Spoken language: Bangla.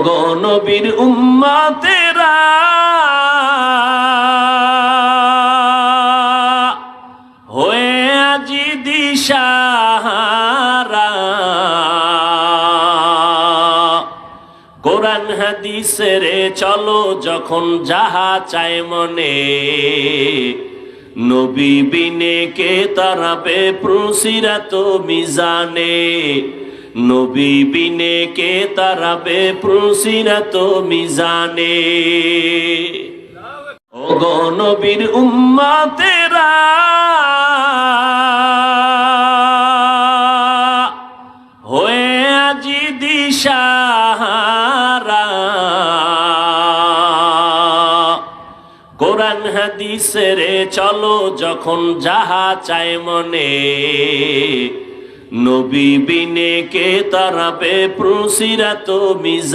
ওগো নবীর উম্মতেরা হয়ে আজি দিশাহারা, কোরআন হাদিসের চলো যখন যাহা চায় মনে, নবী বিনে কে তারাবে প্রসিরাত মিজানে, নবী বিনে কে তারাবে প্রসিরাত মিজানে। ওগো নবীর উম্মতেরা হয়ে আজি দিশাহারা, কোরআন হাদিসের চলো যখন যাহা চায় মনে, নবী বিনে কে তারাবে প্রসিরাত মিজানে।